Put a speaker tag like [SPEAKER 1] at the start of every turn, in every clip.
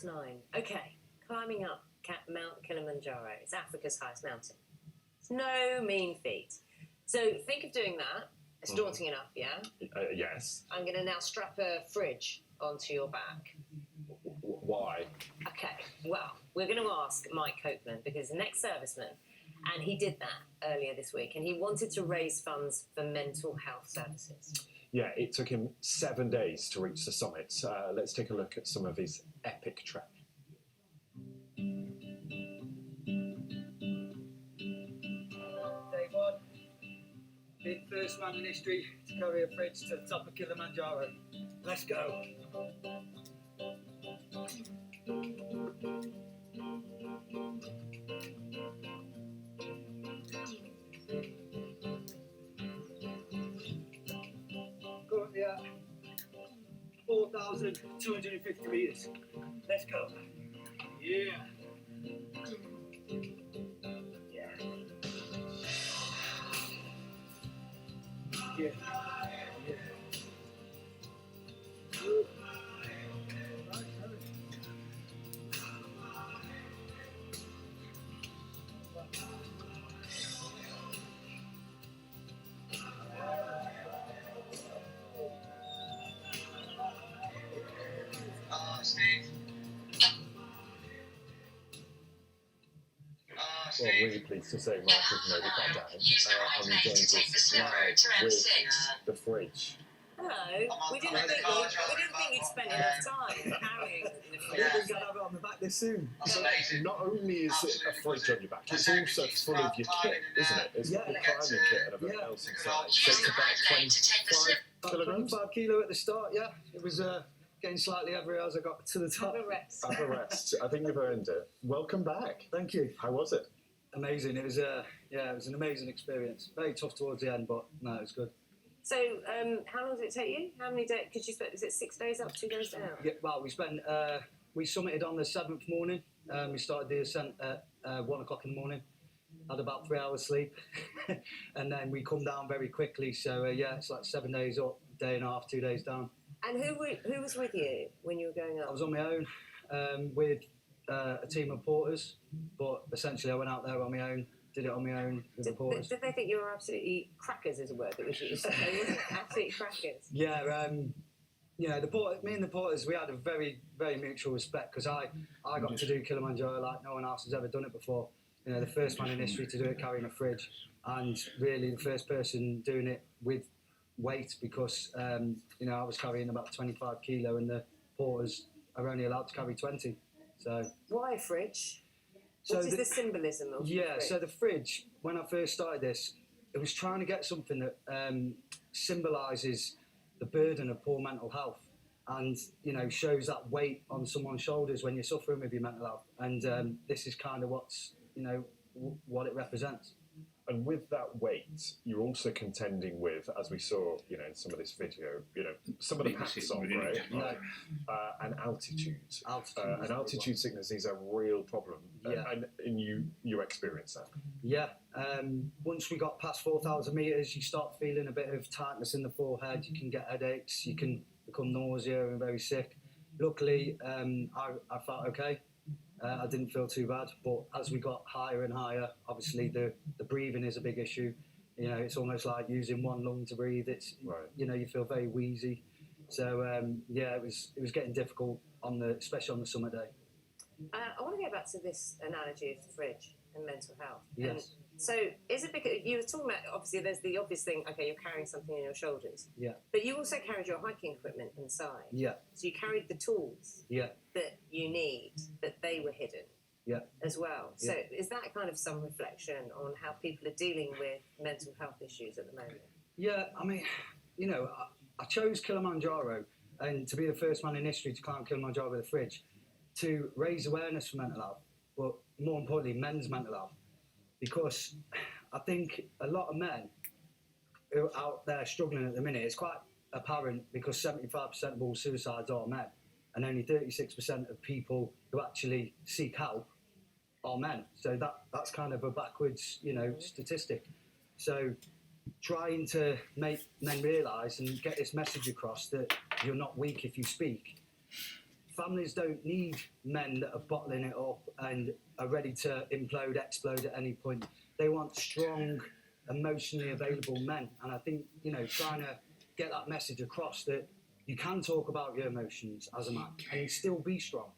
[SPEAKER 1] 9. Okay, climbing up Mount Kilimanjaro. It's Africa's highest mountain. It's no mean feat. So think of doing that. It's daunting enough, yeah?
[SPEAKER 2] Yes.
[SPEAKER 1] I'm going to now strap a fridge onto your back.
[SPEAKER 2] Why?
[SPEAKER 1] Okay, well, we're going to ask Mike Copeland because the next serviceman, and he did that earlier this week, and he wanted to raise funds for mental health services.
[SPEAKER 2] Yeah, it took him 7 days to reach the summit. Let's take a look at some of his epic trek.
[SPEAKER 3] Day 1. Being the first man in history to carry a fridge to the top of Kilimanjaro. Let's go. Currently at 4,250 metres. Let's go. Yeah. Yeah. Yeah.
[SPEAKER 4] Steve.
[SPEAKER 2] Well, I'm really pleased to say Mark has made it back down. And he joins us now with the fridge.
[SPEAKER 1] Hello. We didn't think you'd spent enough time carrying the fridge.
[SPEAKER 3] Yeah, we're going to have it on the back this soon.
[SPEAKER 2] So not only is it a fridge on your back, it's also full of your kit, isn't it? It's got your climbing kit and everything else inside. So it's about 25 kilograms?
[SPEAKER 3] 25 kilo at the start, yeah. It was getting slightly heavier as I got to the top.
[SPEAKER 1] Have a rest.
[SPEAKER 2] Have a rest. I think you've earned it. Welcome back.
[SPEAKER 3] Thank you.
[SPEAKER 2] How was it?
[SPEAKER 3] Amazing. It was it was an amazing experience. Very tough towards the end, but no, it was good.
[SPEAKER 1] So, how long did it take you? How many days? Because you spent, is it 6 days up, 2 days down?
[SPEAKER 3] Yeah, well, we summited on the 7th morning. We started the ascent at 1 o'clock in the morning. Had about 3 hours sleep, and then we come down very quickly. So it's like 7 days up, day and a half, 2 days down.
[SPEAKER 1] And who was with you when you were going up?
[SPEAKER 3] I was on my own with a team of porters, but essentially I went out there on my own. Did it on my own with the porters.
[SPEAKER 1] Did they think you were absolutely crackers, is a word that was used? They weren't absolutely crackers.
[SPEAKER 3] Yeah, me and the porters, we had a very, very mutual respect because I got to do Kilimanjaro like no one else has ever done it before. You know, the first man in history to do it carrying a fridge, and really the first person doing it with weight because I was carrying about 25 kilo and the porters are only allowed to carry 20. So
[SPEAKER 1] why a fridge? What is the symbolism of the fridge?
[SPEAKER 3] So the fridge, when I first started this, it was trying to get something that symbolises the burden of poor mental health and, shows that weight on someone's shoulders when you're suffering with your mental health. And this is kind of what it represents.
[SPEAKER 2] And with that weight, you're also contending with, as we saw, in some of this video, some of the packs on, right? And altitude. And altitude sickness is a real problem.
[SPEAKER 3] Yeah.
[SPEAKER 2] And you experience that.
[SPEAKER 3] Yeah. Once we got past 4,000 metres, you start feeling a bit of tightness in the forehead. You can get headaches. You can become nausea and very sick. Luckily, I felt okay. I didn't feel too bad, but as we got higher and higher, obviously the breathing is a big issue. It's almost like using one lung to breathe. It's
[SPEAKER 2] right.
[SPEAKER 3] You feel very wheezy. So it was getting difficult especially on the summer day.
[SPEAKER 1] I want to go back to this analogy of the fridge and mental health.
[SPEAKER 3] Yes.
[SPEAKER 1] And so is it because you were talking about, obviously there's the obvious thing, okay, you're carrying something on your shoulders.
[SPEAKER 3] Yeah.
[SPEAKER 1] But you also carried your hiking equipment inside.
[SPEAKER 3] Yeah.
[SPEAKER 1] So you carried the tools.
[SPEAKER 3] Yeah.
[SPEAKER 1] That you need, that they were hidden.
[SPEAKER 3] Yeah.
[SPEAKER 1] As well. So is that kind of some reflection on how people are dealing with mental health issues at the moment?
[SPEAKER 3] Yeah, I mean, I chose Kilimanjaro and to be the first man in history to climb Kilimanjaro with a fridge to raise awareness for mental health, but more importantly, men's mental health. Because I think a lot of men who are out there struggling at the minute, it's quite apparent because 75% of all suicides are men and only 36% of people who actually seek help are men. So that's kind of a backwards, statistic. So trying to make men realise and get this message across that you're not weak if you speak. families don't need men that are bottling it up and are ready to implode, explode at any point. They want strong, emotionally available men. And I think, you know, trying to get that message across that you can talk about your emotions as a man and still be strong.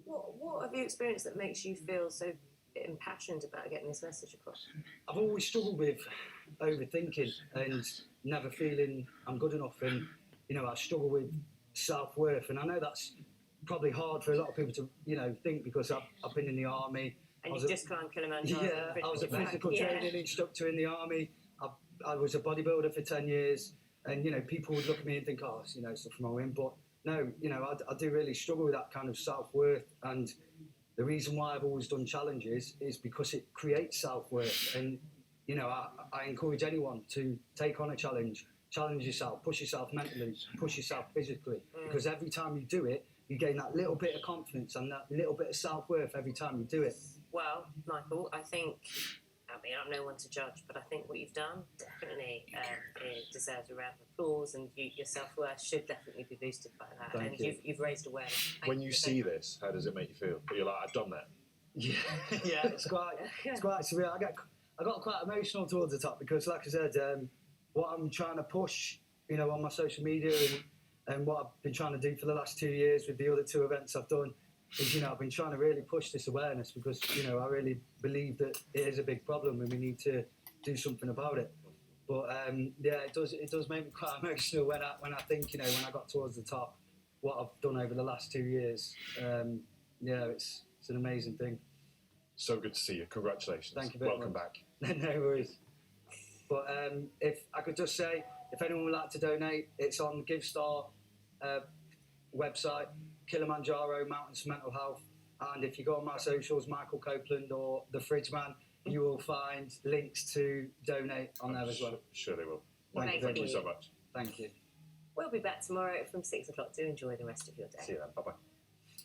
[SPEAKER 1] What have you experienced that makes you feel so impassioned about getting this message across?
[SPEAKER 3] I've always struggled with overthinking and never feeling I'm good enough, and you know, I struggle with self-worth, and I know that's probably hard for a lot of people to, you know, think, because I've been in the army.
[SPEAKER 1] And you've just climbed Kilimanjaro.
[SPEAKER 3] Yeah, I was a physical training instructor in the army. I was a bodybuilder for 10 years, and you know, people would look at me and think, oh, you know, stuff from my win. But no, you know, I do really struggle with that kind of self-worth, and the reason why I've always done challenges is because it creates self-worth. And you know, I encourage anyone to take on a challenge, challenge yourself, push yourself mentally, push yourself physically, because every time you do it, you gain that little bit of confidence and that little bit of self-worth every time you do it.
[SPEAKER 1] Well, Michael, I mean, I'm no one to judge, but I think what you've done definitely it deserves a round of applause, and your self-worth should definitely be boosted by that.
[SPEAKER 3] Thank you.
[SPEAKER 1] You've raised awareness.
[SPEAKER 2] When you see this, how does it make you feel? You're like, I've done that.
[SPEAKER 3] Yeah, yeah, it's quite surreal. I got quite emotional towards the top because, like I said, what I'm trying to push, you know, on my social media and what I've been trying to do for the last 2 years with the other 2 events I've done is, you know, I've been trying to really push this awareness because, you know, I really believe that it is a big problem and we need to do something about it. But yeah, it does make me quite emotional when I think, you know, when I got towards the top, what I've done over the last 2 years. Yeah, it's an amazing thing.
[SPEAKER 2] So good to see you. Congratulations.
[SPEAKER 3] Thank you very
[SPEAKER 2] Welcome
[SPEAKER 3] much.
[SPEAKER 2] back.
[SPEAKER 3] No worries. But if I could just say, if anyone would like to donate, it's on GiveStar website, Kilimanjaro Mountains for Mental Health. And if you go on my socials, Michael Copeland or The Fridge Man, you will find links to donate on there as well.
[SPEAKER 2] Sure they will.
[SPEAKER 1] Thank
[SPEAKER 2] you so much.
[SPEAKER 3] Thank you.
[SPEAKER 1] We'll be back tomorrow from 6 o'clock. Do enjoy the rest of your day.
[SPEAKER 2] See you then. Bye-bye.